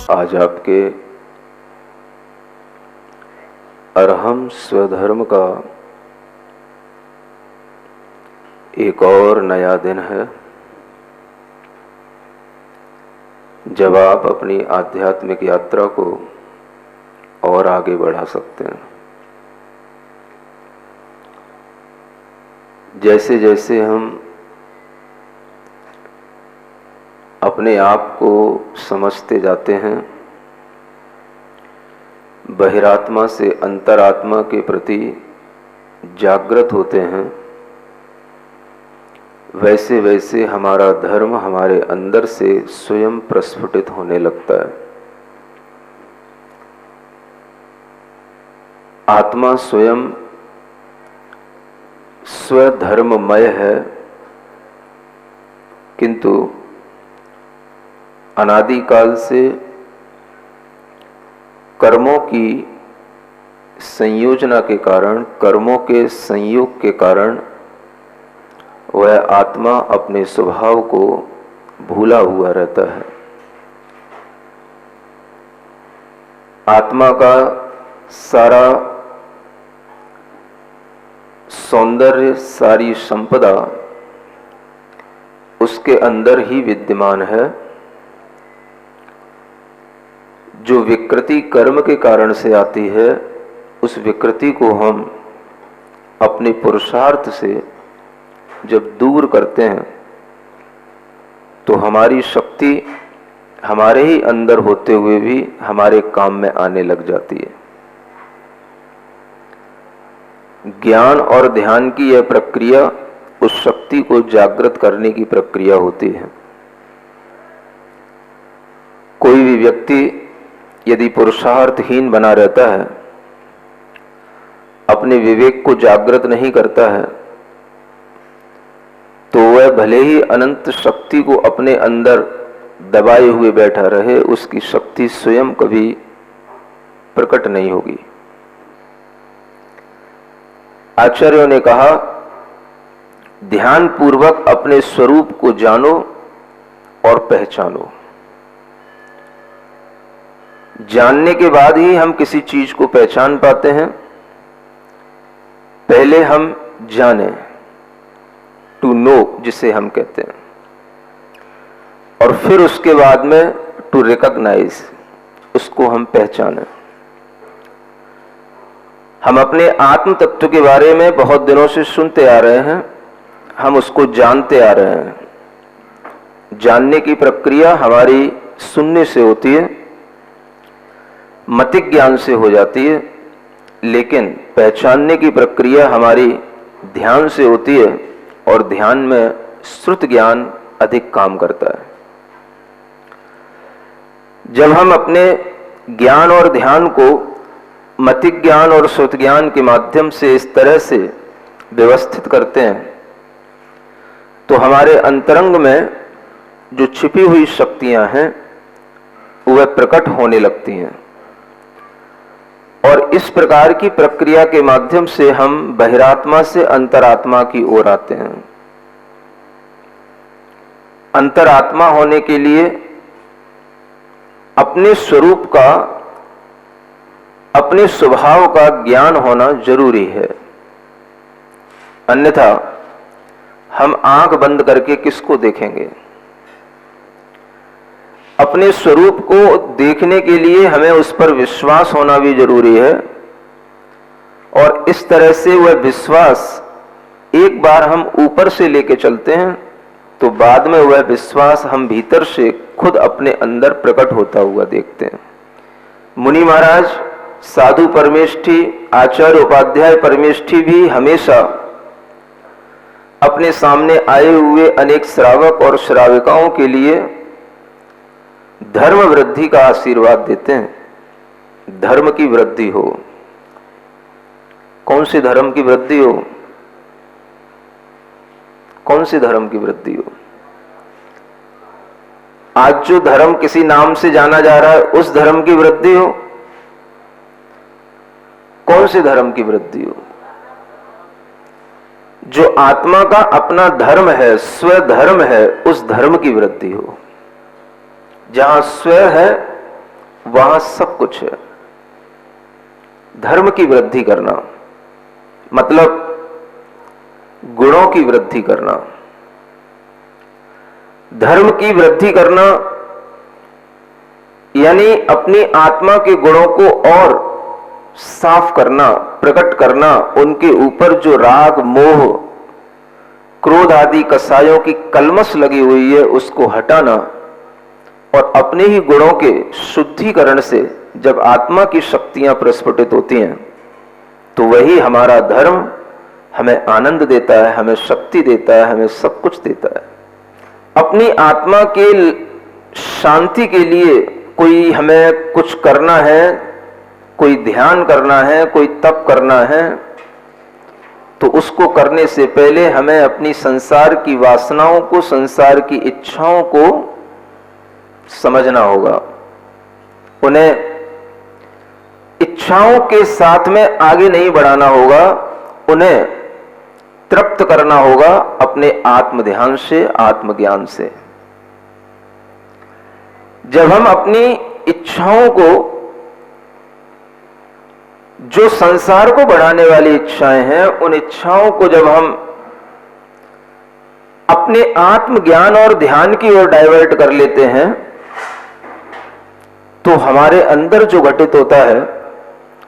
आज आपके अरहम स्वधर्म का एक और नया दिन है, जब आप अपनी आध्यात्मिक यात्रा को और आगे बढ़ा सकते हैं। जैसे जैसे हम अपने आप को समझते जाते हैं, बहिरात्मा से अंतरात्मा के प्रति जागृत होते हैं, वैसे वैसे हमारा धर्म हमारे अंदर से स्वयं प्रस्फुटित होने लगता है। आत्मा स्वयं स्वधर्ममय है, किंतु अनादिकाल से कर्मों की संयोजना के कारण, कर्मों के संयोग के कारण वह आत्मा अपने स्वभाव को भूला हुआ रहता है। आत्मा का सारा सौंदर्य, सारी संपदा उसके अंदर ही विद्यमान है। जो विकृति कर्म के कारण से आती है, उस विकृति को हम अपने पुरुषार्थ से जब दूर करते हैं तो हमारी शक्ति हमारे ही अंदर होते हुए भी हमारे काम में आने लग जाती है। ज्ञान और ध्यान की यह प्रक्रिया उस शक्ति को जागृत करने की प्रक्रिया होती है। कोई भी व्यक्ति यदि पुरुषार्थहीन बना रहता है, अपने विवेक को जागृत नहीं करता है, तो वह भले ही अनंत शक्ति को अपने अंदर दबाए हुए बैठा रहे, उसकी शक्ति स्वयं कभी प्रकट नहीं होगी। आचार्यों ने कहा, ध्यान पूर्वक अपने स्वरूप को जानो और पहचानो। जानने के बाद ही हम किसी चीज को पहचान पाते हैं। पहले हम जाने, टू नो जिसे हम कहते हैं, और फिर उसके बाद में टू रिकॉग्नाइज, उसको हम पहचाने। हम अपने आत्म तत्व के बारे में बहुत दिनों से सुनते आ रहे हैं, हम उसको जानते आ रहे हैं। जानने की प्रक्रिया हमारी सुनने से होती है, मतिक ज्ञान से हो जाती है, लेकिन पहचानने की प्रक्रिया हमारी ध्यान से होती है, और ध्यान में श्रुत ज्ञान अधिक काम करता है। जब हम अपने ज्ञान और ध्यान को मतिक ज्ञान और श्रुत ज्ञान के माध्यम से इस तरह से व्यवस्थित करते हैं, तो हमारे अंतरंग में जो छिपी हुई शक्तियां हैं वह प्रकट होने लगती हैं, और इस प्रकार की प्रक्रिया के माध्यम से हम बहिरात्मा से अंतरात्मा की ओर आते हैं। अंतरात्मा होने के लिए अपने स्वरूप का, अपने स्वभाव का ज्ञान होना जरूरी है। अन्यथा हम आंख बंद करके किसको देखेंगे? अपने स्वरूप को देखने के लिए हमें उस पर विश्वास होना भी जरूरी है, और इस तरह से वह विश्वास एक बार हम ऊपर से लेके चलते हैं, तो बाद में वह विश्वास हम भीतर से खुद अपने अंदर प्रकट होता हुआ देखते हैं। मुनि महाराज, साधु परमेष्ठी, आचार्य उपाध्याय परमेष्ठी भी हमेशा अपने सामने आए हुए अनेक श्रावक और श्राविकाओं के लिए धर्म वृद्धि का आशीर्वाद देते हैं। धर्म की वृद्धि हो। कौन से धर्म की वृद्धि हो? कौन से धर्म की वृद्धि हो? आज जो धर्म किसी नाम से जाना जा रहा है, उस धर्म की वृद्धि हो? कौन से धर्म की वृद्धि हो? जो आत्मा का अपना धर्म है, स्वधर्म है, उस धर्म की वृद्धि हो। जहां स्व है वहां सब कुछ है। धर्म की वृद्धि करना मतलब गुणों की वृद्धि करना। धर्म की वृद्धि करना यानी अपनी आत्मा के गुणों को और साफ करना, प्रकट करना, उनके ऊपर जो राग, मोह, क्रोध आदि कसायों की कलमश लगी हुई है उसको हटाना, और अपने ही गुणों के शुद्धिकरण से जब आत्मा की शक्तियां प्रस्फुटित होती हैं तो वही हमारा धर्म हमें आनंद देता है, हमें शक्ति देता है, हमें सब कुछ देता है। अपनी आत्मा के शांति के लिए कोई हमें कुछ करना है, कोई ध्यान करना है, कोई तप करना है, तो उसको करने से पहले हमें अपनी संसार की वासनाओं को, संसार की इच्छाओं को समझना होगा। उन्हें इच्छाओं के साथ में आगे नहीं बढ़ाना होगा, उन्हें तृप्त करना होगा अपने आत्म ध्यान से, आत्मज्ञान से। जब हम अपनी इच्छाओं को, जो संसार को बढ़ाने वाली इच्छाएं हैं, उन इच्छाओं को जब हम अपने आत्मज्ञान और ध्यान की ओर डाइवर्ट कर लेते हैं तो हमारे अंदर जो घटित होता है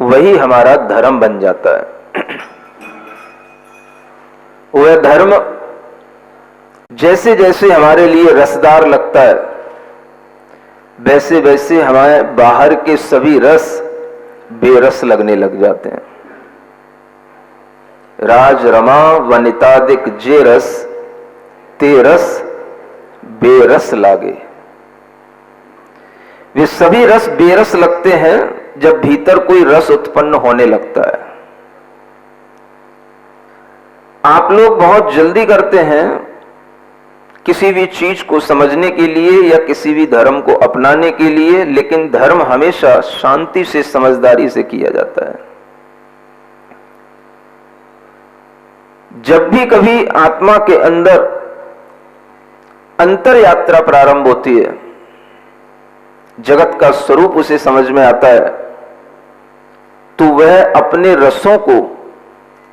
वही हमारा धर्म बन जाता है। वह धर्म जैसे जैसे हमारे लिए रसदार लगता है वैसे वैसे हमारे बाहर के सभी रस बेरस लगने लग जाते हैं। राज रमा वनितादिक जे रस ते रस बेरस लागे। वे सभी रस बेरस लगते हैं जब भीतर कोई रस उत्पन्न होने लगता है। आप लोग बहुत जल्दी करते हैं किसी भी चीज को समझने के लिए या किसी भी धर्म को अपनाने के लिए, लेकिन धर्म हमेशा शांति से, समझदारी से किया जाता है। जब भी कभी आत्मा के अंदर अंतर यात्रा प्रारंभ होती है, जगत का स्वरूप उसे समझ में आता है, तो वह अपने रसों को,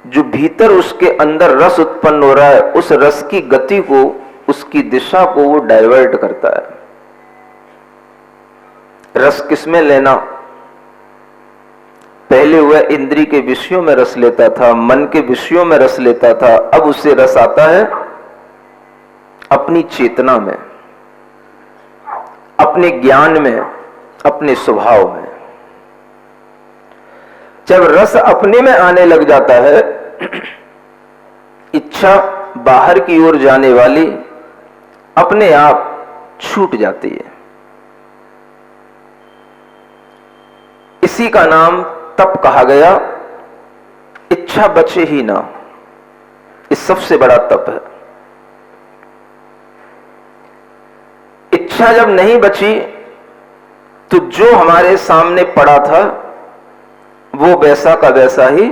जो भीतर उसके अंदर रस उत्पन्न हो रहा है, उस रस की गति को, उसकी दिशा को वो डाइवर्ट करता है। रस किसमें लेना? पहले वह इंद्री के विषयों में रस लेता था, मन के विषयों में रस लेता था, अब उससे रस आता है अपनी चेतना में, अपने ज्ञान में, अपने स्वभाव में। जब रस अपने में आने लग जाता है, इच्छा बाहर की ओर जाने वाली अपने आप छूट जाती है। इसी का नाम तप कहा गया। इच्छा बचे ही ना, ये सबसे बड़ा तप है। इच्छा जब नहीं बची तो जो हमारे सामने पड़ा था वो वैसा का वैसा ही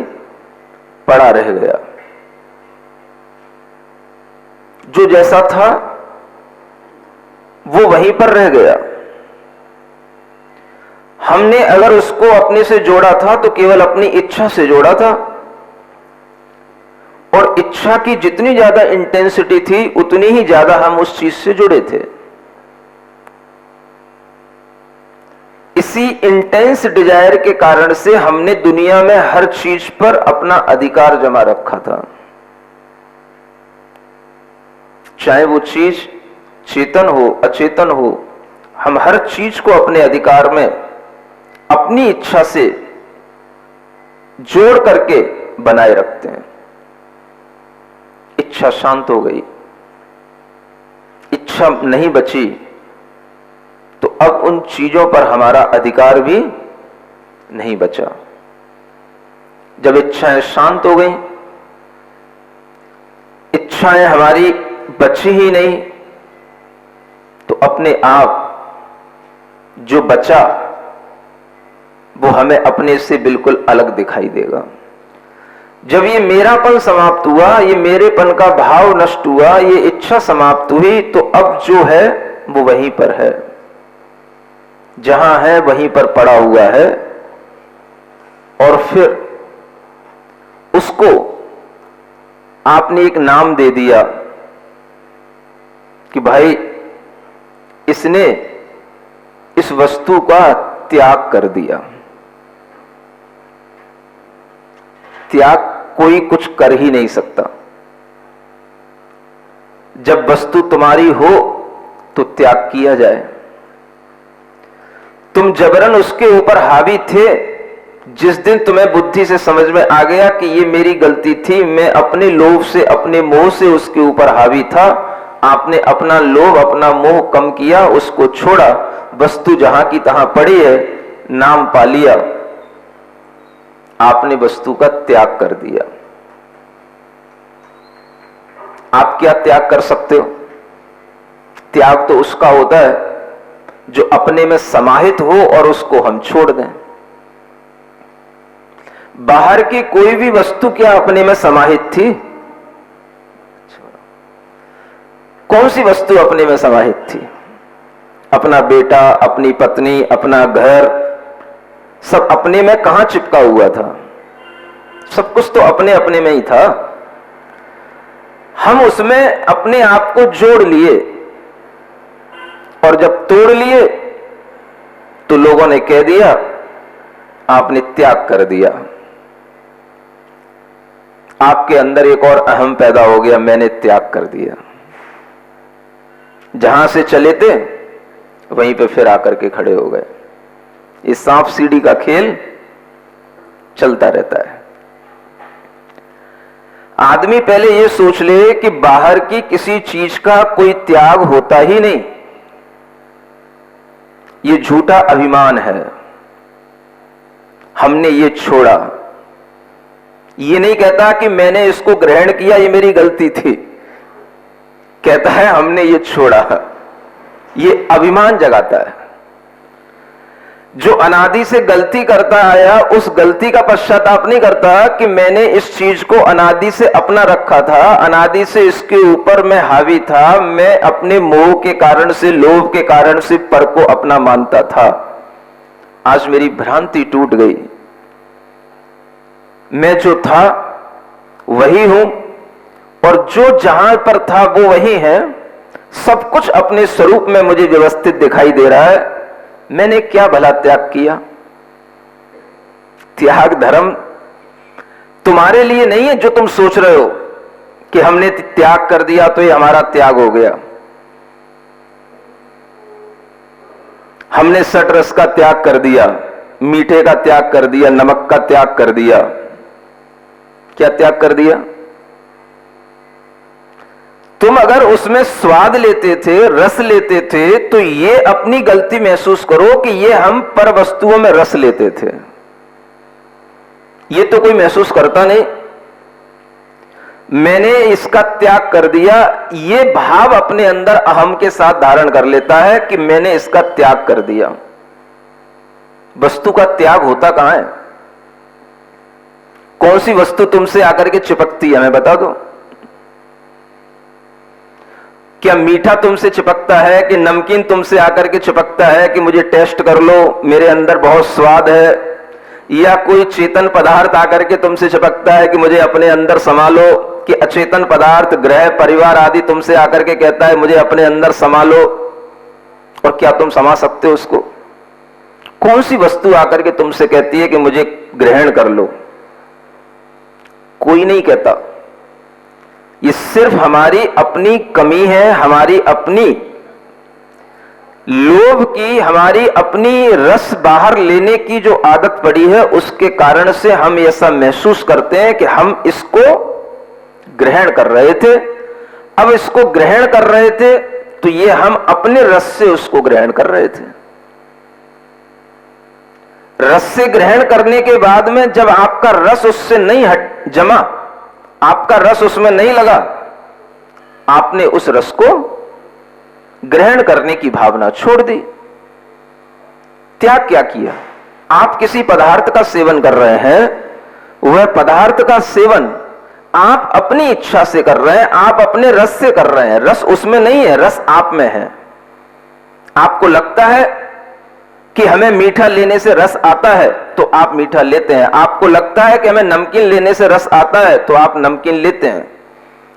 पड़ा रह गया। जो जैसा था वो वहीं पर रह गया। हमने अगर उसको अपने से जोड़ा था तो केवल अपनी इच्छा से जोड़ा था, और इच्छा की जितनी ज्यादा इंटेंसिटी थी उतनी ही ज्यादा हम उस चीज से जुड़े थे। इसी इंटेंस डिजायर के कारण से हमने दुनिया में हर चीज पर अपना अधिकार जमा रखा था, चाहे वो चीज चेतन हो अचेतन हो। हम हर चीज को अपने अधिकार में अपनी इच्छा से जोड़ करके बनाए रखते हैं। इच्छा शांत हो गई, इच्छा नहीं बची, तो अब उन चीजों पर हमारा अधिकार भी नहीं बचा। जब इच्छाएं शांत हो गई, इच्छाएं हमारी बची ही नहीं, तो अपने आप जो बचा वो हमें अपने से बिल्कुल अलग दिखाई देगा। जब ये मेरापन समाप्त हुआ, ये मेरेपन का भाव नष्ट हुआ, ये इच्छा समाप्त हुई, तो अब जो है वो वहीं पर है। जहां है वहीं पर पड़ा हुआ है, और फिर उसको आपने एक नाम दे दिया कि भाई इसने इस वस्तु का त्याग कर दिया। त्याग कोई कुछ कर ही नहीं सकता। जब वस्तु तुम्हारी हो तो त्याग किया जाए। तुम जबरन उसके ऊपर हावी थे। जिस दिन तुम्हें बुद्धि से समझ में आ गया कि ये मेरी गलती थी, मैं अपने लोभ से, अपने मोह से उसके ऊपर हावी था, आपने अपना लोभ, अपना मोह कम किया, उसको छोड़ा, वस्तु जहां की तहां पड़ी है, नाम पा लिया, आपने वस्तु का त्याग कर दिया। आप क्या त्याग कर सकते हो? त्याग तो उसका होता है जो अपने में समाहित हो और उसको हम छोड़ दें। बाहर की कोई भी वस्तु क्या अपने में समाहित थी? कौन सी वस्तु अपने में समाहित थी? अपना बेटा, अपनी पत्नी, अपना घर, सब अपने में कहां चिपका हुआ था? सब कुछ तो अपने अपने में ही था। हम उसमें अपने आप को जोड़ लिए, और जब तोड़ लिए तो लोगों ने कह दिया आपने त्याग कर दिया। आपके अंदर एक और अहम पैदा हो गया, मैंने त्याग कर दिया। जहां से चले थे वहीं पे फिर आकर के खड़े हो गए। इस सांप सीढ़ी का खेल चलता रहता है। आदमी पहले यह सोच ले कि बाहर की किसी चीज का कोई त्याग होता ही नहीं। ये झूठा अभिमान है। हमने ये छोड़ा। ये नहीं कहता कि मैंने इसको ग्रहण किया, ये मेरी गलती थी। कहता है हमने ये छोड़ा। ये अभिमान जगाता है। जो अनादि से गलती करता आया, उस गलती का पश्चाताप नहीं करता कि मैंने इस चीज को अनादि से अपना रखा था, अनादि से इसके ऊपर मैं हावी था, मैं अपने मोह के कारण से, लोभ के कारण से पर को अपना मानता था। आज मेरी भ्रांति टूट गई। मैं जो था वही हूं, और जो जहां पर था वो वही है। सब कुछ अपने स्वरूप में मुझे व्यवस्थित दिखाई दे रहा है। मैंने क्या भला त्याग किया? त्याग धर्म तुम्हारे लिए नहीं है जो तुम सोच रहे हो कि हमने त्याग कर दिया तो ये हमारा त्याग हो गया। हमने सट रस का त्याग कर दिया, मीठे का त्याग कर दिया, नमक का त्याग कर दिया। क्या त्याग कर दिया? तुम अगर उसमें स्वाद लेते थे, रस लेते थे, तो ये अपनी गलती महसूस करो कि ये हम पर वस्तुओं में रस लेते थे। ये तो कोई महसूस करता नहीं। मैंने इसका त्याग कर दिया, ये भाव अपने अंदर अहम के साथ धारण कर लेता है कि मैंने इसका त्याग कर दिया। वस्तु का त्याग होता कहां है? कौन सी वस्तु तुमसे आकर के चिपकती है? हमें बता दो। क्या मीठा तुमसे चिपकता है कि नमकीन तुमसे आकर के चिपकता है कि मुझे टेस्ट कर लो, मेरे अंदर बहुत स्वाद है? या कोई चेतन पदार्थ आकर के तुमसे चिपकता है कि मुझे अपने अंदर समा लो? कि अचेतन पदार्थ, ग्रह, परिवार आदि तुमसे आकर के कहता है मुझे अपने अंदर समा लो? और क्या तुम समा सकते हो उसको? कौन सी वस्तु आकर के तुमसे कहती है कि मुझे ग्रहण कर लो? कोई नहीं कहता। ये सिर्फ हमारी अपनी कमी है, हमारी अपनी लोभ की, हमारी अपनी रस बाहर लेने की जो आदत पड़ी है, उसके कारण से हम ऐसा महसूस करते हैं कि हम इसको ग्रहण कर रहे थे। अब इसको ग्रहण कर रहे थे तो ये हम अपने रस से उसको ग्रहण कर रहे थे। रस से ग्रहण करने के बाद में जब आपका रस उससे नहीं जमा, आपका रस उसमें नहीं लगा, आपने उस रस को ग्रहण करने की भावना छोड़ दी। त्याग क्या किया? आप किसी पदार्थ का सेवन कर रहे हैं, वह पदार्थ का सेवन आप अपनी इच्छा से कर रहे हैं, आप अपने रस से कर रहे हैं। रस उसमें नहीं है, रस आप में है। आपको लगता है कि हमें मीठा लेने से रस आता है तो आप मीठा लेते हैं। आपको लगता है कि हमें नमकीन लेने से रस आता है तो आप नमकीन लेते हैं।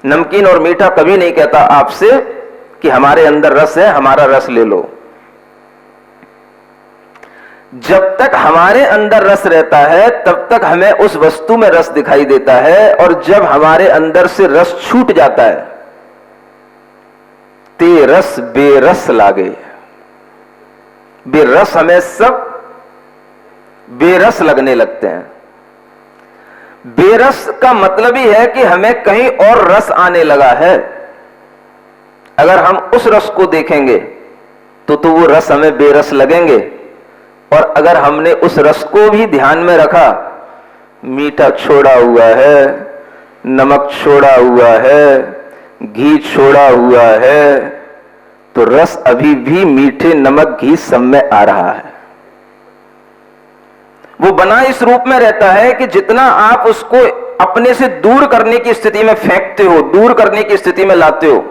नमकीन और मीठा कभी नहीं कहता आपसे कि हमारे अंदर रस है, हमारा रस ले लो। जब तक हमारे अंदर रस रहता है तब तक हमें उस वस्तु में रस दिखाई देता है, और जब हमारे अंदर से रस छूट जाता है, ते रस बेरस लागे। बेरस हमें सब बेरस लगने लगते हैं। बेरस का मतलब ही है कि हमें कहीं और रस आने लगा है। अगर हम उस रस को देखेंगे तो वो रस हमें बेरस लगेंगे, और अगर हमने उस रस को भी ध्यान में रखा, मीठा छोड़ा हुआ है, नमक छोड़ा हुआ है, घी छोड़ा हुआ है, तो रस अभी भी मीठे, नमक, घी सब में आ रहा है। वो बना इस रूप में रहता है कि जितना आप उसको अपने से दूर करने की स्थिति में फेंकते हो, दूर करने की स्थिति में लाते हो,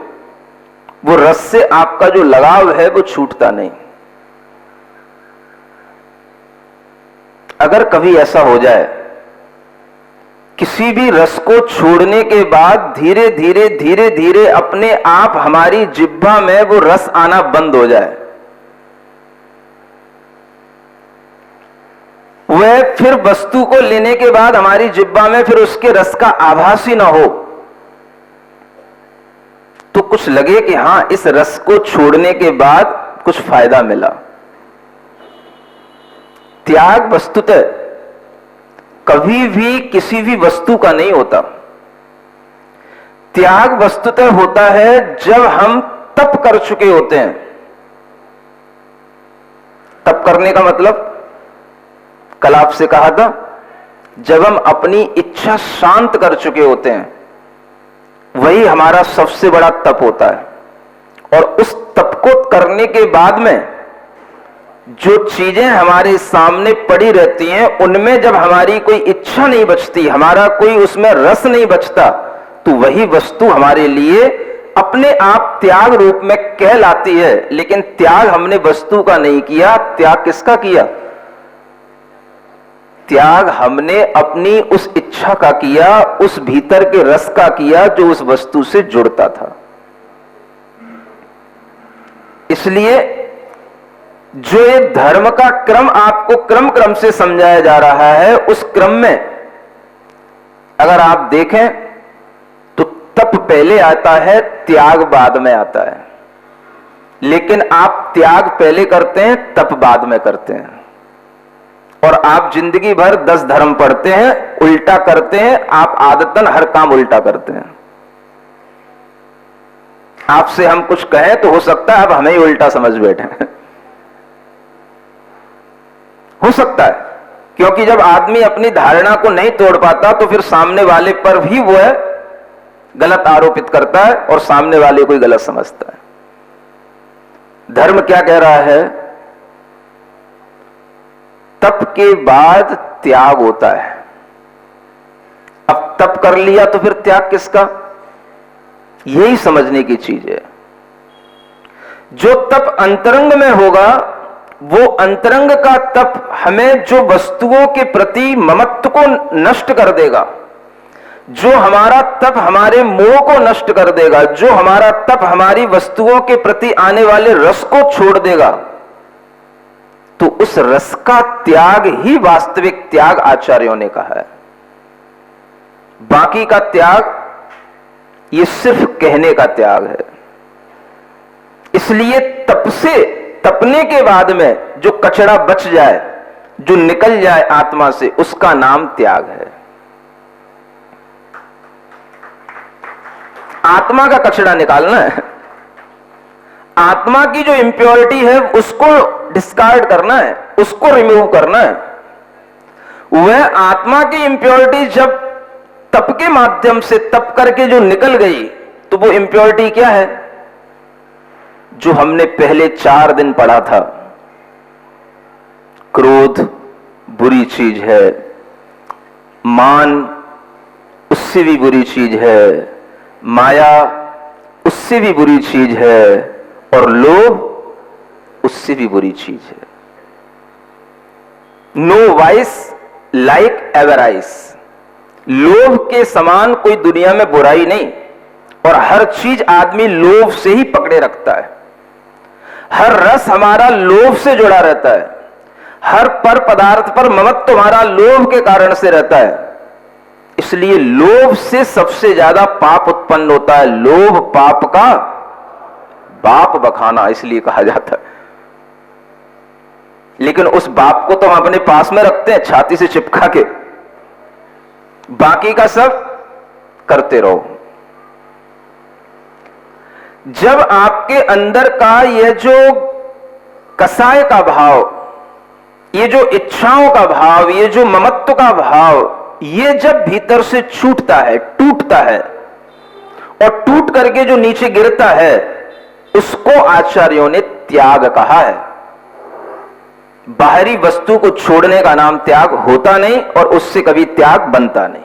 वो रस से आपका जो लगाव है वो छूटता नहीं। अगर कभी ऐसा हो जाए किसी भी रस को छोड़ने के बाद धीरे धीरे धीरे धीरे अपने आप हमारी जिह्वा में वो रस आना बंद हो जाए, वह फिर वस्तु को लेने के बाद हमारी जिह्वा में फिर उसके रस का आभास ही ना हो, तो कुछ लगे कि हां, इस रस को छोड़ने के बाद कुछ फायदा मिला। त्याग वस्तुतः कभी भी किसी भी वस्तु का नहीं होता। त्याग वस्तुतः होता है जब हम तप कर चुके होते हैं। तप करने का मतलब कल आपसे कहा था, जब हम अपनी इच्छा शांत कर चुके होते हैं, वही हमारा सबसे बड़ा तप होता है। और उस तप को करने के बाद में जो चीजें हमारे सामने पड़ी रहती हैं, उनमें जब हमारी कोई इच्छा नहीं बचती, हमारा कोई उसमें रस नहीं बचता, तो वही वस्तु हमारे लिए अपने आप त्याग रूप में कहलाती है। लेकिन त्याग हमने वस्तु का नहीं किया, त्याग किसका किया? त्याग हमने अपनी उस इच्छा का किया, उस भीतर के रस का किया जो उस वस्तु से जुड़ता था। इसलिए जो ये धर्म का क्रम आपको क्रम क्रम से समझाया जा रहा है, उस क्रम में अगर आप देखें तो तप पहले आता है, त्याग बाद में आता है। लेकिन आप त्याग पहले करते हैं, तप बाद में करते हैं। और आप जिंदगी भर 10 धर्म पढ़ते हैं, उल्टा करते हैं। आप आदतन हर काम उल्टा करते हैं। आपसे हम कुछ कहें तो हो सकता है आप हमें ही उल्टा समझ बैठे। हो सकता है, क्योंकि जब आदमी अपनी धारणा को नहीं तोड़ पाता तो फिर सामने वाले पर भी वो है गलत आरोपित करता है और सामने वाले को ही गलत समझता है। धर्म क्या कह रहा है? तप के बाद त्याग होता है। अब तप कर लिया तो फिर त्याग किसका? यही समझने की चीज है। जो तप अंतरंग में होगा, वो अंतरंग का तप हमें जो वस्तुओं के प्रति ममत्व को नष्ट कर देगा, जो हमारा तप हमारे मोह को नष्ट कर देगा, जो हमारा तप हमारी वस्तुओं के प्रति आने वाले रस को छोड़ देगा, तो उस रस का त्याग ही वास्तविक त्याग आचार्यों ने कहा है। बाकी का त्याग ये सिर्फ कहने का त्याग है। इसलिए तप से, तपने के बाद में जो कचरा बच जाए, जो निकल जाए आत्मा से, उसका नाम त्याग है। आत्मा का कचरा निकालना है। आत्मा की जो इंप्योरिटी है उसको डिस्कार्ड करना है, उसको रिमूव करना है। वह आत्मा की इंप्योरिटी जब तप के माध्यम से तप करके जो निकल गई, तो वो इंप्योरिटी क्या है? जो हमने पहले 4 दिन पढ़ा था। क्रोध बुरी चीज है, मान उससे भी बुरी चीज है, माया उससे भी बुरी चीज है, और लोभ उससे भी बुरी चीज है। नो वाइस लाइक एवराइस, लोभ के समान कोई दुनिया में बुराई नहीं, और हर चीज आदमी लोभ से ही पकड़े रखता है। हर रस हमारा लोभ से जुड़ा रहता है, हर पर पदार्थ पर ममत्व तुम्हारा लोभ के कारण से रहता है। इसलिए लोभ से सबसे ज्यादा पाप उत्पन्न होता है। लोभ पाप का बाप बखाना इसलिए कहा जाता है। लेकिन उस बाप को तो हम अपने पास में रखते हैं छाती से चिपका के, बाकी का सब करते रहो। जब आपके अंदर का यह जो कसाय का भाव, ये जो इच्छाओं का भाव, ये जो ममत्व का भाव, ये जब भीतर से छूटता है, टूटता है, और टूट करके जो नीचे गिरता है, उसको आचार्यों ने त्याग कहा है। बाहरी वस्तु को छोड़ने का नाम त्याग होता नहीं, और उससे कभी त्याग बनता नहीं।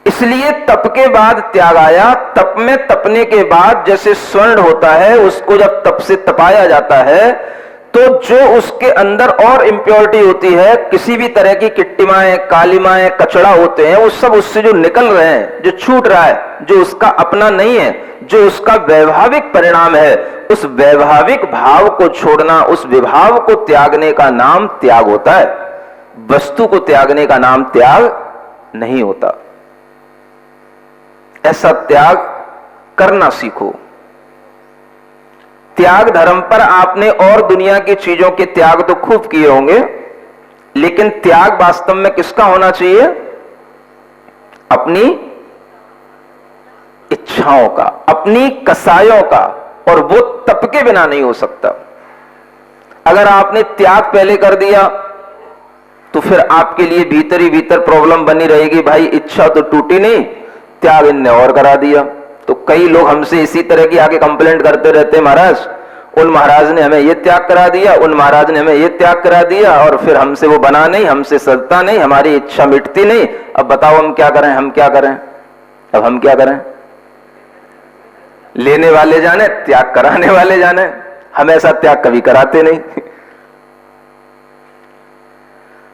इसलिए तप के बाद त्याग आया। तप में तपने के बाद जैसे स्वर्ण होता है, उसको जब तप से तपाया जाता है तो जो उसके अंदर और इंप्योरिटी होती है, किसी भी तरह की किट्टिमाएं, कालिमाएं, कचड़ा होते हैं, वो सब उससे जो निकल रहे हैं, जो छूट रहा है, जो उसका अपना नहीं है, जो उसका वैभाविक परिणाम है, उस वैभाविक भाव को छोड़ना, उस विभाव को त्यागने का नाम त्याग होता है। वस्तु को त्यागने का नाम त्याग नहीं होता। ऐसा त्याग करना सीखो। त्याग धर्म पर आपने और दुनिया की चीजों के त्याग तो खूब किए होंगे, लेकिन त्याग वास्तव में किसका होना चाहिए? अपनी इच्छाओं का, अपनी कसायों का, और वो तप के बिना नहीं हो सकता। अगर आपने त्याग पहले कर दिया तो फिर आपके लिए भीतर ही भीतर प्रॉब्लम बनी रहेगी, भाई इच्छा तो टूटी नहीं, त्याग इनने और करा दिया। तो कई लोग हमसे इसी तरह की आगे कंप्लेंट करते रहते हैं, महाराज उन महाराज ने हमें ये त्याग करा दिया, उन महाराज ने हमें ये त्याग करा दिया, और फिर हमसे वो बना नहीं, हमसे सजता नहीं, हमारी इच्छा मिटती नहीं। अब बताओ हम क्या करें, हम क्या करें? अब हम क्या करें? लेने वाले जाने, त्याग कराने वाले जाने। हम ऐसा त्याग कभी कराते नहीं।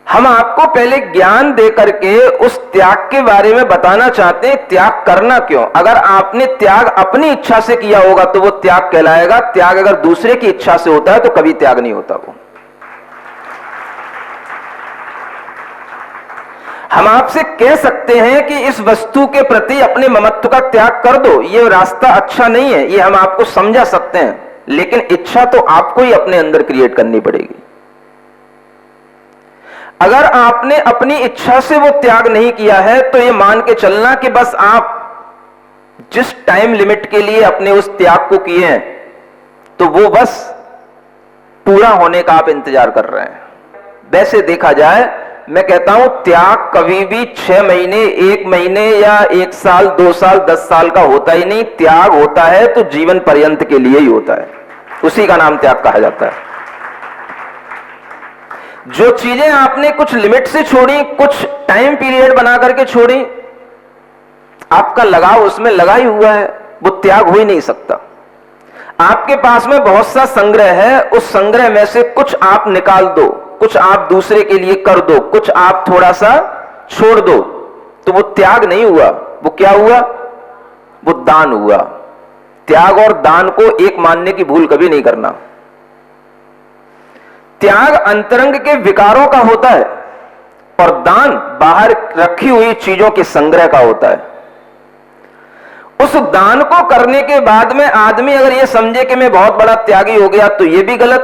हम आपको पहले ज्ञान दे करके उस त्याग के बारे में बताना चाहते हैं, त्याग करना क्यों। अगर आपने त्याग अपनी इच्छा से किया होगा तो वो त्याग कहलाएगा। त्याग अगर दूसरे की इच्छा से होता है तो कभी त्याग नहीं होता। वो हम आपसे कह सकते हैं कि इस वस्तु के प्रति अपने ममत्व का त्याग कर दो, ये रास्ता अच्छा नहीं है, ये हम आपको समझा सकते हैं, लेकिन इच्छा तो आपको ही अपने अंदर क्रिएट करनी पड़ेगी। अगर आपने अपनी इच्छा से वो त्याग नहीं किया है तो ये मान के चलना कि बस आप जिस टाइम लिमिट के लिए अपने उस त्याग को किए हैं तो वो बस पूरा होने का आप इंतजार कर रहे हैं। वैसे देखा जाए, मैं कहता हूं त्याग कभी भी 6 महीने, 1 महीने या 1 साल, 2 साल, 10 साल का होता ही नहीं। त्याग होता है तो जीवन पर्यंत के लिए ही होता है, उसी का नाम त्याग कहा जाता है। जो चीजें आपने कुछ लिमिट से छोड़ी, कुछ टाइम पीरियड बना करके छोड़ी, आपका लगाव उसमें लगा ही हुआ है, वो त्याग हो ही नहीं सकता। आपके पास में बहुत सा संग्रह है, उस संग्रह में से कुछ आप निकाल दो, कुछ आप दूसरे के लिए कर दो, कुछ आप थोड़ा सा छोड़ दो, तो वो त्याग नहीं हुआ। वो क्या हुआ? वो दान हुआ। त्याग और दान को एक मानने की भूल कभी नहीं करना। त्याग अंतरंग के विकारों का होता है और दान बाहर रखी हुई चीजों के संग्रह का होता है। उस दान को करने के बाद में आदमी अगर यह समझे कि मैं बहुत बड़ा त्यागी हो गया तो यह भी गलत,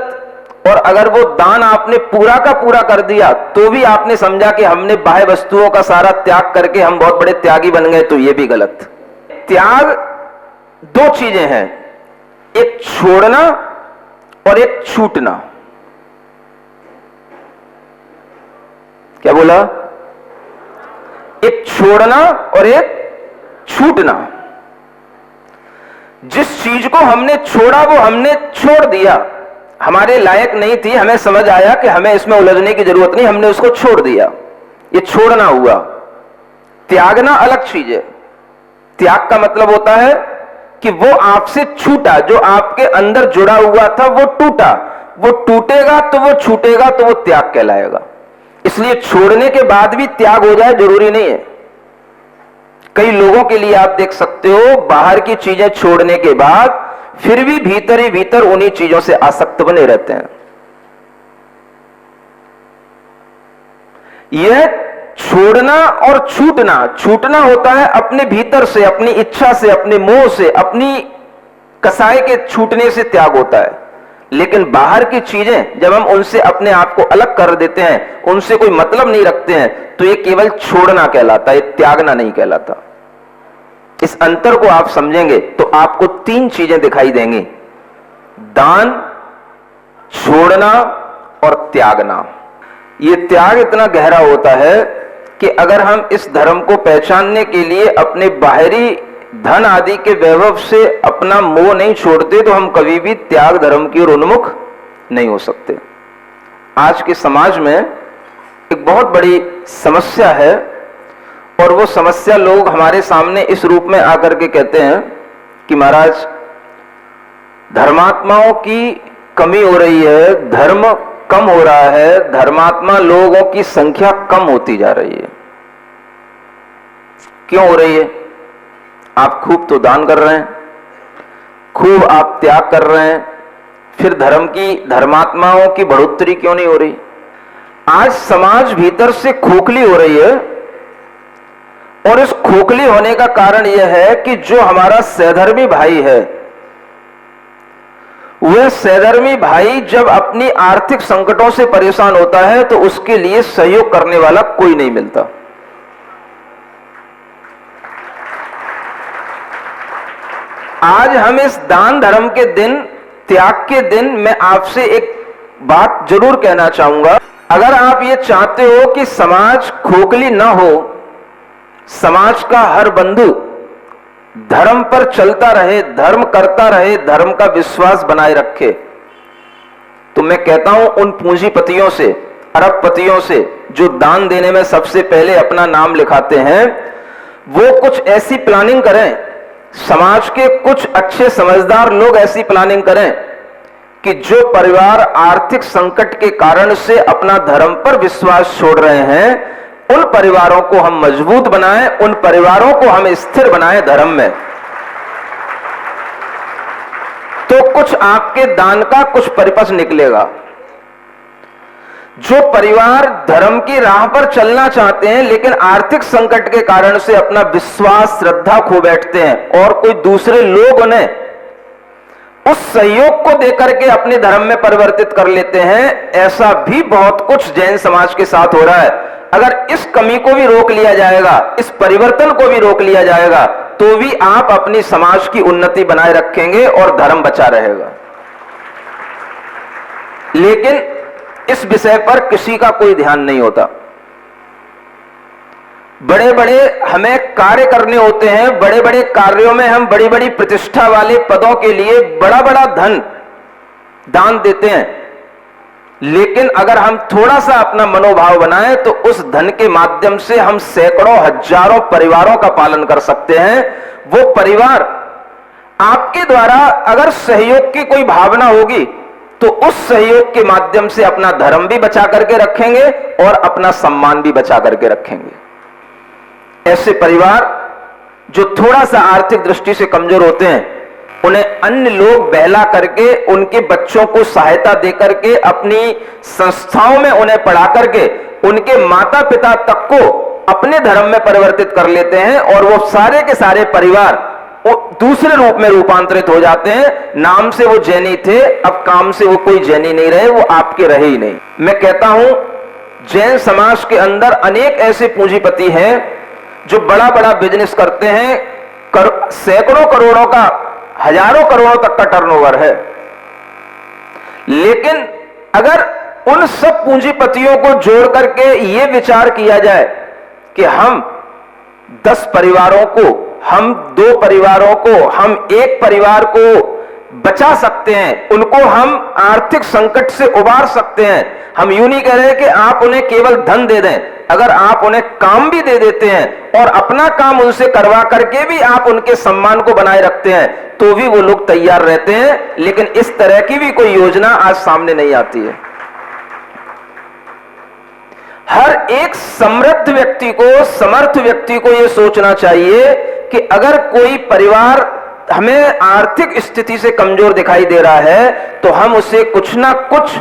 और अगर वो दान आपने पूरा का पूरा कर दिया तो भी आपने समझा कि हमने बाह्य वस्तुओं का सारा त्याग करके हम बहुत बड़े त्यागी बन गए, तो यह भी गलत। त्याग 2 चीजें हैं, एक छोड़ना और एक छूटना। क्या बोला? एक छोड़ना और एक छूटना। जिस चीज को हमने छोड़ा वो हमने छोड़ दिया, हमारे लायक नहीं थी, हमें समझ आया कि हमें इसमें उलझने की जरूरत नहीं, हमने उसको छोड़ दिया, ये छोड़ना हुआ। त्यागना अलग चीज है। त्याग का मतलब होता है कि वो आपसे छूटा, जो आपके अंदर जुड़ा हुआ था वो टूटा, वो टूटेगा तो वो छूटेगा तो वो त्याग कहलाएगा। इसलिए छोड़ने के बाद भी त्याग हो जाए जरूरी नहीं है। कई लोगों के लिए आप देख सकते हो, बाहर की चीजें छोड़ने के बाद फिर भी भीतर ही भीतर उन्हीं चीजों से आसक्त बने रहते हैं। यह छोड़ना और छूटना होता है अपने भीतर से, अपनी इच्छा से, अपने मोह से, अपनी कसाई के छूटने से त्याग होता है। लेकिन बाहर की चीजें जब हम उनसे अपने आप को अलग कर देते हैं, उनसे कोई मतलब नहीं रखते हैं, तो ये केवल छोड़ना कहलाता है, त्यागना नहीं कहलाता। इस अंतर को आप समझेंगे तो आपको 3 चीजें दिखाई देंगी: दान, छोड़ना और त्यागना। ये त्याग इतना गहरा होता है कि अगर हम इस धर्म को पहचानने के लिए अपने बाहरी धन आदि के वैभव से अपना मोह नहीं छोड़ते तो हम कभी भी त्याग धर्म की ओर उन्मुख नहीं हो सकते। आज के समाज में एक बहुत बड़ी समस्या है, और वो समस्या लोग हमारे सामने इस रूप में आकर के कहते हैं कि महाराज, धर्मात्माओं की कमी हो रही है, धर्म कम हो रहा है, धर्मात्मा लोगों की संख्या कम होती जा रही है। क्यों हो रही है? आप खूब तो दान कर रहे हैं, खूब आप त्याग कर रहे हैं, फिर धर्मात्माओं की बढ़ोतरी क्यों नहीं हो रही? आज समाज भीतर से खोखली हो रही है, और इस खोखली होने का कारण यह है कि जो हमारा सहधर्मी भाई है, वह सहधर्मी भाई जब अपनी आर्थिक संकटों से परेशान होता है तो उसके लिए सहयोग करने वाला कोई नहीं मिलता। आज हम इस दान धर्म के दिन, त्याग के दिन, मैं आपसे एक बात जरूर कहना चाहूंगा। अगर आप ये चाहते हो कि समाज खोखली ना हो, समाज का हर बंधु धर्म पर चलता रहे, धर्म करता रहे, धर्म का विश्वास बनाए रखे, तो मैं कहता हूं उन पूंजीपतियों से, अरबपतियों से जो दान देने में सबसे पहले अपना नाम लिखाते हैं, वो कुछ ऐसी प्लानिंग करें, समाज के कुछ अच्छे समझदार लोग ऐसी प्लानिंग करें कि जो परिवार आर्थिक संकट के कारण से अपना धर्म पर विश्वास छोड़ रहे हैं, उन परिवारों को हम मजबूत बनाएं, उन परिवारों को हम स्थिर बनाएं धर्म में। तो कुछ आपके दान का कुछ परिपथ निकलेगा। जो परिवार धर्म की राह पर चलना चाहते हैं लेकिन आर्थिक संकट के कारण से अपना विश्वास, श्रद्धा खो बैठते हैं, और कोई दूसरे लोग उन्हें उस सहयोग को देकर के अपने धर्म में परिवर्तित कर लेते हैं, ऐसा भी बहुत कुछ जैन समाज के साथ हो रहा है। अगर इस कमी को भी रोक लिया जाएगा, इस परिवर्तन को भी रोक लिया जाएगा, तो भी आप अपनी समाज की उन्नति बनाए रखेंगे और धर्म बचा रहेगा। लेकिन इस विषय पर किसी का कोई ध्यान नहीं होता। बड़े बड़े हमें कार्य करने होते हैं, बड़े बड़े कार्यों में हम बड़ी बड़ी प्रतिष्ठा वाले पदों के लिए बड़ा बड़ा धन दान देते हैं, लेकिन अगर हम थोड़ा सा अपना मनोभाव बनाएं तो उस धन के माध्यम से हम सैकड़ों हजारों परिवारों का पालन कर सकते हैं। वो परिवार आपके द्वारा अगर सहयोग की कोई भावना होगी तो उस सहयोग के माध्यम से अपना धर्म भी बचा करके रखेंगे और अपना सम्मान भी बचा करके रखेंगे। ऐसे परिवार जो थोड़ा सा आर्थिक दृष्टि से कमजोर होते हैं, उन्हें अन्य लोग बहला करके, उनके बच्चों को सहायता देकर के, अपनी संस्थाओं में उन्हें पढ़ा करके उनके माता पिता तक को अपने धर्म में परिवर्तित कर लेते हैं, और वो सारे के सारे परिवार दूसरे रूप में रूपांतरित हो जाते हैं। नाम से वो जैनी थे, अब काम से वो कोई जैनी नहीं रहे, वो आपके रहे ही नहीं। मैं कहता हूं जैन समाज के अंदर अनेक ऐसे पूंजीपति हैं जो बड़ा बड़ा बिजनेस करते हैं, सैकड़ों करोड़ों का, हजारों करोड़ों तक का टर्नओवर है, लेकिन अगर उन सब पूंजीपतियों को जोड़ करके ये विचार किया जाए कि हम 10 परिवारों को, हम 2 परिवारों को, हम 1 परिवार को बचा सकते हैं, उनको हम आर्थिक संकट से उबार सकते हैं। हम यूं नहीं कह रहे कि आप उन्हें केवल धन दे दें, अगर आप उन्हें काम भी दे देते हैं और अपना काम उनसे करवा करके भी आप उनके सम्मान को बनाए रखते हैं, तो भी वो लोग तैयार रहते हैं। लेकिन इस तरह की भी कोई योजना आज सामने नहीं आती है। हर एक समृद्ध व्यक्ति को, समर्थ व्यक्ति को यह सोचना चाहिए कि अगर कोई परिवार हमें आर्थिक स्थिति से कमजोर दिखाई दे रहा है तो हम उसे कुछ ना कुछ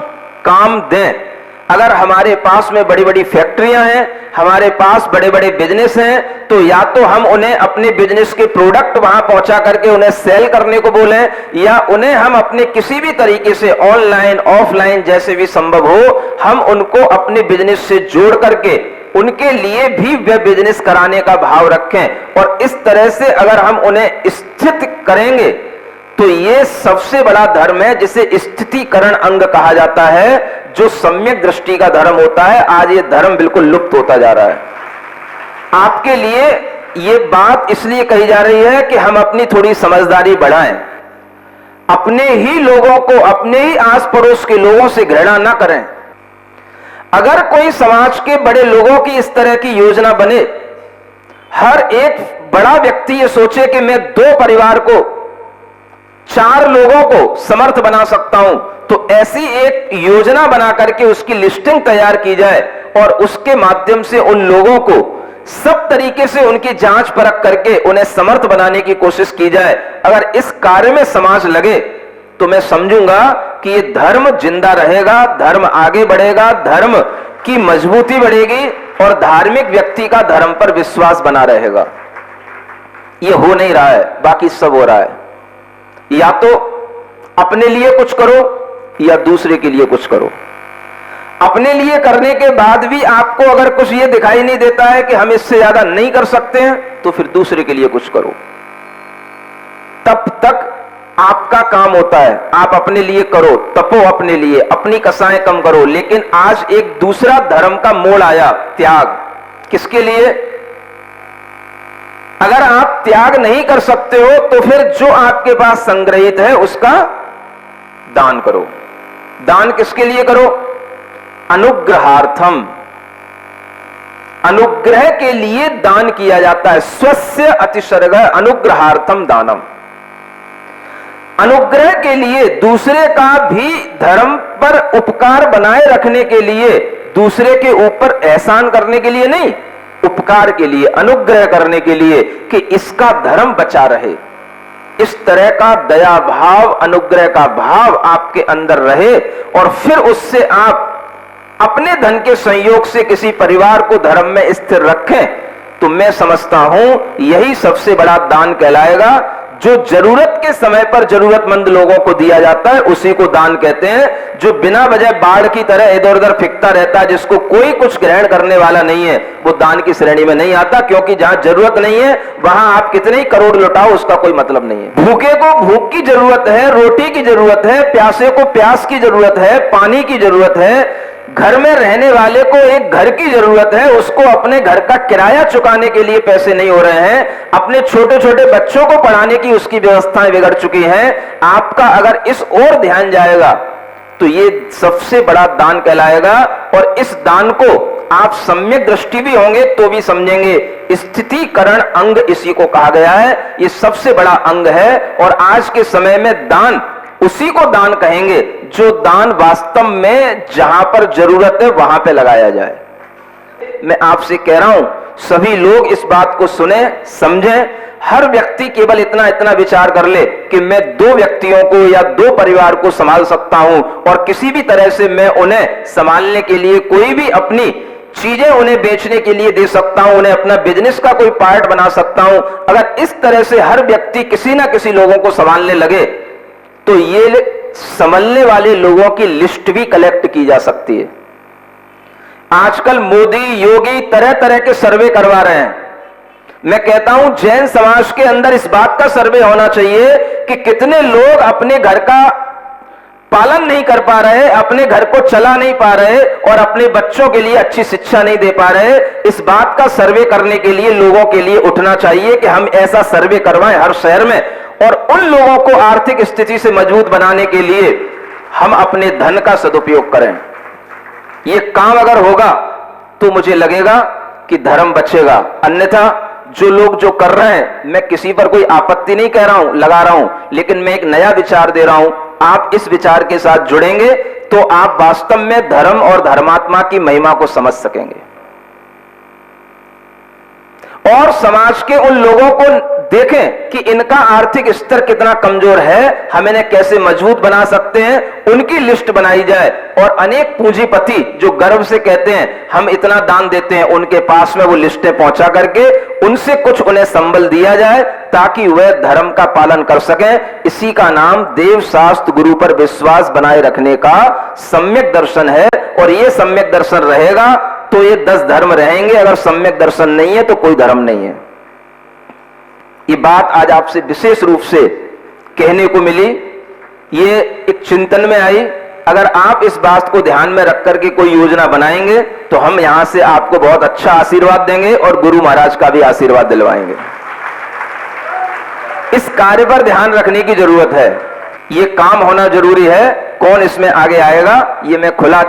काम दें। अगर हमारे पास में बड़ी बड़ी फैक्ट्रियां हैं, हमारे पास बड़े बड़े बिजनेस हैं, तो या तो हम उन्हें अपने बिजनेस के प्रोडक्ट वहां पहुंचा करके उन्हें सेल करने को बोलें, या उन्हें हम अपने किसी भी तरीके से ऑनलाइन ऑफलाइन जैसे भी संभव हो, हम उनको अपने बिजनेस से जोड़ करके उनके लिए भी वह बिजनेस कराने का भाव रखें। और इस तरह से अगर हम उन्हें स्थित करेंगे तो ये सबसे बड़ा धर्म है, जिसे स्थितीकरण अंग कहा जाता है, जो सम्यक दृष्टि का धर्म होता है। आज ये धर्म बिल्कुल लुप्त होता जा रहा है। आपके लिए ये बात इसलिए कही जा रही है कि हम अपनी थोड़ी समझदारी बढ़ाएं, अपने ही लोगों को, अपने ही आस पड़ोस के लोगों से घृणा ना करें। अगर कोई समाज के बड़े लोगों की इस तरह की योजना बने, हर एक बड़ा व्यक्ति ये सोचे कि मैं 2 परिवार को, 4 लोगों को समर्थ बना सकता हूं, तो ऐसी एक योजना बना करके उसकी लिस्टिंग तैयार की जाए और उसके माध्यम से उन लोगों को सब तरीके से उनकी जांच परख करके उन्हें समर्थ बनाने की कोशिश की जाए। अगर इस कार्य में समाज लगे तो मैं समझूंगा कि ये धर्म जिंदा रहेगा, धर्म आगे बढ़ेगा, धर्म की मजबूती बढ़ेगी और धार्मिक व्यक्ति का धर्म पर विश्वास बना रहेगा। ये हो नहीं रहा है, बाकी सब हो रहा है। या तो अपने लिए कुछ करो या दूसरे के लिए कुछ करो। अपने लिए करने के बाद भी आपको अगर कुछ ये दिखाई नहीं देता है कि हम इससे ज्यादा नहीं कर सकते हैं, तो फिर दूसरे के लिए कुछ करो। तब तक आपका काम होता है, आप अपने लिए करो, तपो अपने लिए, अपनी कसाएं कम करो। लेकिन आज एक दूसरा धर्म का मोड़ आया, त्याग। किसके लिए? अगर आप त्याग नहीं कर सकते हो तो फिर जो आपके पास संग्रहित है उसका दान करो। दान किसके लिए करो? अनुग्रहार्थम। अनुग्रह के लिए दान किया जाता है। स्वस्य अतिसर्ग अनुग्रहार्थम दानम। अनुग्रह के लिए, दूसरे का भी धर्म पर उपकार बनाए रखने के लिए, दूसरे के ऊपर एहसान करने के लिए नहीं, उपकार के लिए, अनुग्रह करने के लिए कि इसका धर्म बचा रहे। इस तरह का दया भाव, अनुग्रह का भाव आपके अंदर रहे और फिर उससे आप अपने धन के संयोग से किसी परिवार को धर्म में स्थिर रखें, तो मैं समझता हूं यही सबसे बड़ा दान कहलाएगा। जो जरूरत के समय पर जरूरतमंद लोगों को दिया जाता है उसी को दान कहते हैं। जो बिना वजह बाढ़ की तरह इधर उधर फिरता रहता है, जिसको कोई कुछ ग्रहण करने वाला नहीं है, वो दान की श्रेणी में नहीं आता। क्योंकि जहां जरूरत नहीं है वहां आप कितने ही करोड़ लुटाओ, उसका कोई मतलब नहीं है। भूखे को भूख की जरूरत है, रोटी की जरूरत है, प्यासे को प्यास की जरूरत है, पानी की जरूरत है, घर में रहने वाले को एक घर की जरूरत है, उसको अपने घर का किराया चुकाने के लिए पैसे नहीं हो रहे हैं, अपने छोटे छोटे बच्चों को पढ़ाने की उसकी व्यवस्थाएं बिगड़ चुकी हैं। आपका अगर इस ओर ध्यान जाएगा तो ये सबसे बड़ा दान कहलाएगा। और इस दान को आप सम्यक दृष्टि भी होंगे तो भी समझेंगे। स्थितीकरण अंग इसी को कहा गया है, ये सबसे बड़ा अंग है। और आज के समय में दान उसी को दान कहेंगे जो दान वास्तव में जहां पर जरूरत है वहां पे लगाया जाए। मैं आपसे कह रहा हूं सभी लोग इस बात को सुने, समझें। हर व्यक्ति केवल इतना इतना विचार कर ले कि मैं 2 व्यक्तियों को या 2 परिवार को संभाल सकता हूं और किसी भी तरह से मैं उन्हें संभालने के लिए कोई भी अपनी चीजें उन्हें बेचने के लिए दे सकता हूं, उन्हें अपना बिजनेस का कोई पार्ट बना सकता हूं। अगर इस तरह से हर व्यक्ति किसी ना किसी लोगों को संभालने लगे तो ये संभलने वाले लोगों की लिस्ट भी कलेक्ट की जा सकती है। आजकल मोदी योगी तरह तरह के सर्वे करवा रहे हैं। मैं कहता हूं जैन समाज के अंदर इस बात का सर्वे होना चाहिए कि कितने लोग अपने घर का पालन नहीं कर पा रहे, अपने घर को चला नहीं पा रहे और अपने बच्चों के लिए अच्छी शिक्षा नहीं दे पा रहे। इस बात का सर्वे करने के लिए लोगों के लिए उठना चाहिए कि हम ऐसा सर्वे करवाएं हर शहर में, और उन लोगों को आर्थिक स्थिति से मजबूत बनाने के लिए हम अपने धन का सदुपयोग करें। यह काम अगर होगा तो मुझे लगेगा कि धर्म बचेगा। अन्यथा जो लोग जो कर रहे हैं, मैं किसी पर कोई आपत्ति नहीं कह रहा हूं, लगा रहा हूं, लेकिन मैं एक नया विचार दे रहा हूं। आप इस विचार के साथ जुड़ेंगे तो आप वास्तव में धर्म और धर्मात्मा की महिमा को समझ सकेंगे और समाज के उन लोगों को देखें कि इनका आर्थिक स्तर कितना कमजोर है, हम इन्हें कैसे मजबूत बना सकते हैं, उनकी लिस्ट बनाई जाए। और अनेक पूंजीपति जो गर्व से कहते हैं हम इतना दान देते हैं, उनके पास में वो लिस्टें पहुंचा करके उनसे कुछ उन्हें संबल दिया जाए ताकि वह धर्म का पालन कर सकें। इसी का नाम देव शास्त्र गुरु पर विश्वास बनाए रखने का सम्यक दर्शन है। और ये सम्यक दर्शन रहेगा तो ये 10 धर्म रहेंगे, अगर सम्यक दर्शन नहीं है तो कोई धर्म नहीं है। ये बात आज आपसे विशेष रूप से कहने को मिली, ये एक चिंतन में आई। अगर आप इस बात को ध्यान में रख करके कोई योजना बनाएंगे तो हम यहां से आपको बहुत अच्छा आशीर्वाद देंगे और गुरु महाराज का भी आशीर्वाद दिलवाएंगे। इस कार्य पर ध्यान रखने की जरूरत है, ये काम होना जरूरी है। कौन इसमें आगे आएगा ये मैं खुला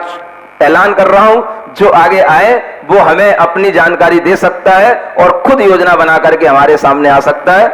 ऐलान कर रहा हूं। जो आगे आए वो हमें अपनी जानकारी दे सकता है और खुद योजना बना करके हमारे सामने आ सकता है।